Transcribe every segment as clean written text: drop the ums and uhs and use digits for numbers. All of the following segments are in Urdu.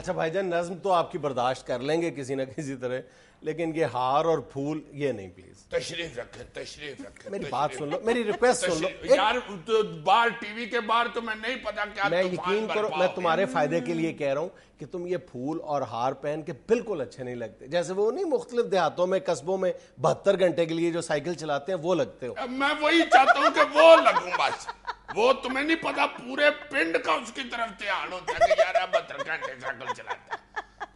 اچھا بھائی جان نظم تو آپ کی برداشت کر لیں گے کسی نہ کسی طرح, لیکن یہ ہار اور پھول یہ نہیں پلیز. تشریف رکھیں میری بات سن لو, میری ریکویسٹ سن لو یار. باہر ٹی وی کے باہر تو میں نہیں پتا کیا میں یقین کرو میں تمہارے فائدے کے لیے کہہ رہا ہوں کہ تم یہ پھول اور ہار پہن کے بالکل اچھے نہیں لگتے, جیسے وہ نہیں مختلف دیہاتوں میں قصبوں میں 72 گھنٹے کے لیے جو سائیکل چلاتے ہیں وہ لگتے ہو. میں وہی چاہتا ہوں کہ وہ لگوں بس. وہ تمہیں نہیں پتا پورے پنڈ کا اس کی طرف دھیان ہوتا ہے کہ یار 72 گھنٹے سائیکل چلاتا ہے.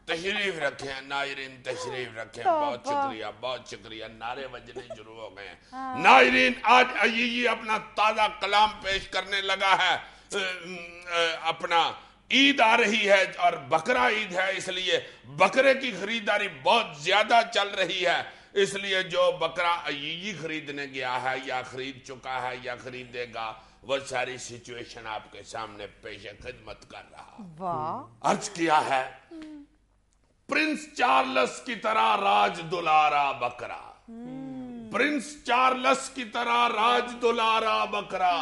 تشریف رکھیں ناظرین, تشریف رکھیں. بہت شکریہ. نعرے بجنے شروع ہو گئے ہیں. ناظرین آج عیی اپنا تازہ کلام پیش کرنے لگا ہے. اپنا عید آ رہی ہے اور بقرہ عید ہے, اس لیے بکرے کی خریداری بہت زیادہ چل رہی ہے. اس لیے جو بکرا عیی خریدنے گیا ہے یا خرید چکا ہے یا خریدے گا, وہ ساری سچویشن آپ کے سامنے پیش خدمت کر رہا. عرض کیا ہے پرنس چارلس کی طرح راج دلارا بکرا, پرنس چارلس کی طرح راج دلارا بکرا,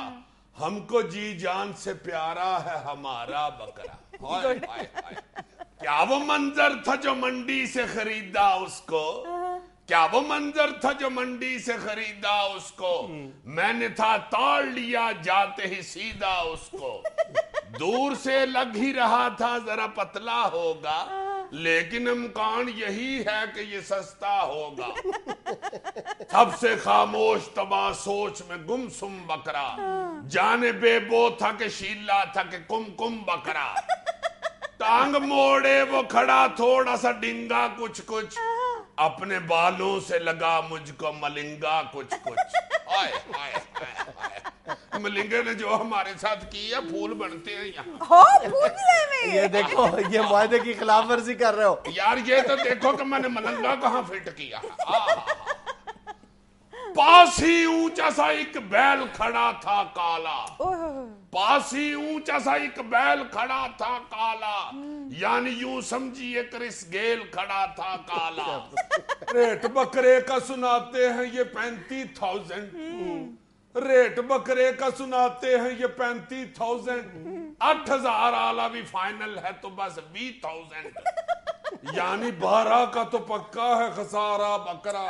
ہم کو جی جان سے پیارا ہے ہمارا بکرا. کیا وہ منظر تھا جو منڈی سے خریدا اس کو, کیا وہ منظر تھا جو منڈی سے خریدا اس کو, میں نے تھا تاڑ لیا جاتے ہی سیدھا اس کو. دور سے لگ ہی رہا تھا ذرا پتلا ہوگا, لیکن امکان یہی ہے کہ یہ سستا ہوگا. سب سے خاموش تباہ سوچ میں گمسم بکرا, جانے بے بو تھا کہ شیلا تھا کہ کم کم بکرا. ٹانگ موڑے وہ کھڑا تھوڑا سا ڈنگا کچھ کچھ, اپنے بالوں سے لگا مجھ کو ملنگا کچھ کچھ. ملنگے نے جو ہمارے ساتھ کی ہے, پھول بنتے ہیں یہاں. یہ دیکھو یہ معاہدے کی خلاف ورزی کر رہے ہو یار. یہ تو دیکھو کہ میں نے ملنگا کہاں فٹ کیا. پاس ہی اونچا سا ایک بیل کھڑا تھا کالا, پاس ہی اونچا سا ایک بیل کھڑا تھا کالا, یعنی یوں سمجھیے کرس گیل کھڑا تھا کالا. ریٹ بکرے کا سناتے ہیں یہ 35,000, ریٹ بکرے کا سناتے ہیں یہ 35,000, 8,000 آلہ بھی فائنل ہے تو بس 20,000, یعنی 12 کا تو پکا ہے خسارہ بکرا,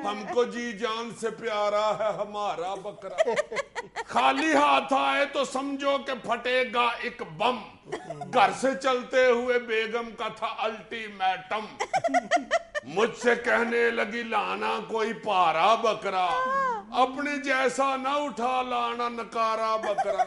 ہم کو جی جان سے پیارا ہے ہمارا بکرا. خالی ہاتھ آئے تو سمجھو کہ پھٹے گا ایک بم, گھر سے چلتے ہوئے بیگم کا تھا الٹیمیٹم. مجھ سے کہنے لگی لانا کوئی پارا بکرا, اپنے جیسا نہ اٹھا لانا نکارا بکرا.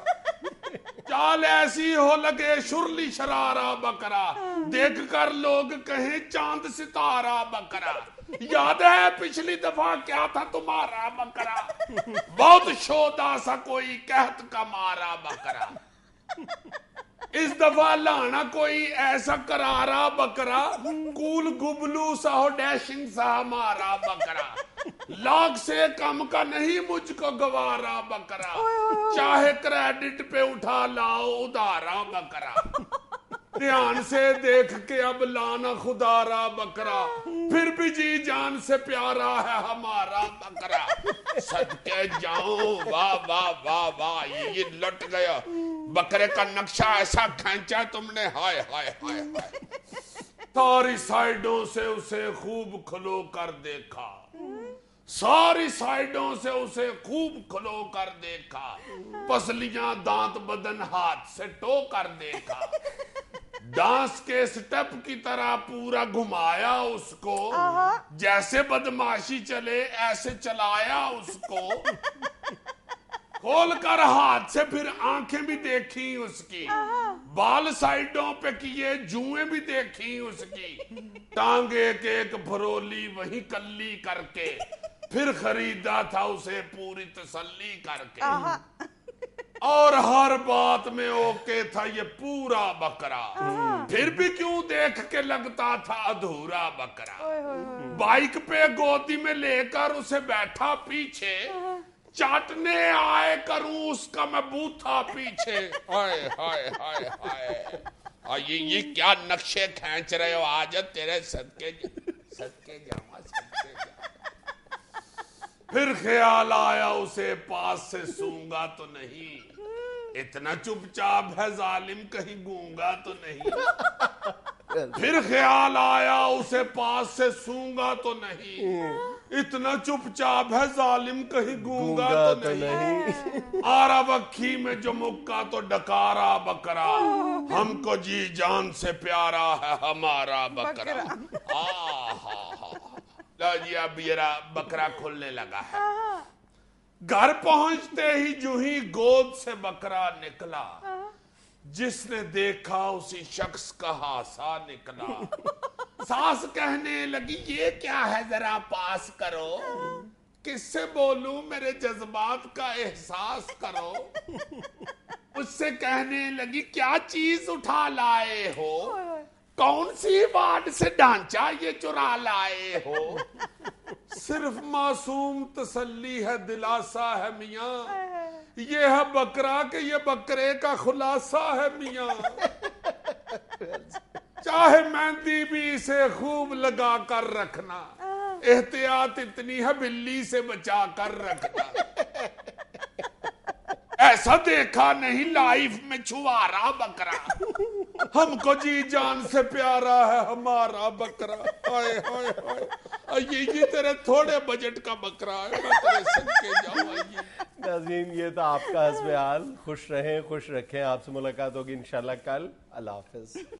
چال ایسی ہو لگے شرلی شرارا بکرا, دیکھ کر لوگ کہیں چاند ستارہ بکرا. یاد ہے پچھلی دفعہ کیا تھا تمہارا بکرا, بہت شودا سا کوئی قحط کا مارا بکرا. اس دفعہ لانا کوئی ایسا کرارا بکرا, کول گبلو سا ہو ڈیشنگ سا ہمارا بکرا. لاکھ سے کم کا نہیں مجھ کو گوارا بکرا, چاہے کریڈٹ پہ اٹھا لاؤ ادارا بکرا. دھیان سے دیکھ کے اب لانا خدارا بکرا, پھر بھی جی جان سے پیارا ہے ہمارا بکرا. صدقے جاؤں واہ واہ واہ واہ, یہ لٹ گیا بکرے کا نقشہ ایسا کھینچا تم نے, ہائے ہائے ہائے ہائے. ساری سائیڈوں سے اسے خوب کھلو کر دیکھا, ساری سائیڈوں سے اسے خوب کھلو کر دیکھا, پسلیاں دانت بدن ہاتھ سے ٹو کر دیکھا. ڈانس کے سٹیپ کی طرح پورا گھمایا اس کو, جیسے بدماشی چلے ایسے چلایا اس کو. کھول کر ہاتھ سے پھر آنکھیں بھی دیکھی اس کی, بال سائیڈوں پہ کیے جوئیں بھی دیکھی اس کی. ٹانگ ایک ایک پھرولی وہی کلی کر کے, پھر خریدا تھا اسے پوری تسلی کر کے. اور ہر بات میں اوکے تھا یہ پورا بکرا, پھر بھی کیوں دیکھ کے لگتا تھا ادھورا بکرا. بائک پہ گودی میں لے کر اسے بیٹھا پیچھے, چاٹنے آئے کروں اس کا میں بوتھا پیچھے. ہائے ہائے ہائے ہائے, یہ کیا نقشے کھینچ رہے ہو, آج تیرے صدقے جاواں صدقے جاواں. پھر خیال آیا اسے پاس سے سونگا تو نہیں, اتنا چپ چاپ ہے ظالم کہیں گونگا تو نہیں. پھر خیال آیا اسے پاس سے سونگا تو نہیں، اتنا چپ چاپ ہے ظالم کہیں گونگا تو نہیں، آرا بکھی میں جو مکا تو ڈکارا بکرا، ہم کو جی جان سے پیارا ہے ہمارا بکرا۔ جی اب یہ بکرا کھلنے لگا ہے۔ گھر پہنچتے ہی جو ہی گود سے بکرا نکلا، جس نے دیکھا اسی شخص کا ہاسا نکلا۔ ساس کہنے لگی یہ کیا ہے ذرا پاس کرو، کس سے بولوں میرے جذبات کا احساس کرو۔ اس سے کہنے لگی کیا چیز اٹھا لائے ہو، کون سی وارڈ سے ڈھانچہ یہ چرا لائے ہو۔ صرف معصوم تسلی ہے دلاسا ہے میاں، یہ ہے بکرا کہ یہ بکرے کا خلاصہ ہے میاں۔ چاہے مہندی بھی اسے خوب لگا کر رکھنا، احتیاط اتنی ہے بلی سے بچا کر رکھنا۔ ایسا دیکھا نہیں لائف میں چھوارا بکرا، ہم کو جی جان سے پیارا ہے ہمارا بکرا۔ ہائے ہائے ہائے، یہ تیرے تھوڑے بجٹ کا بکرا ہے، میں تیرے صدقے جاؤں۔ ناظرین یہ تو آپ کا حسب حال، خوش رہیں خوش رکھیں، آپ سے ملاقات ہوگی انشاءاللہ کل، اللہ حافظ۔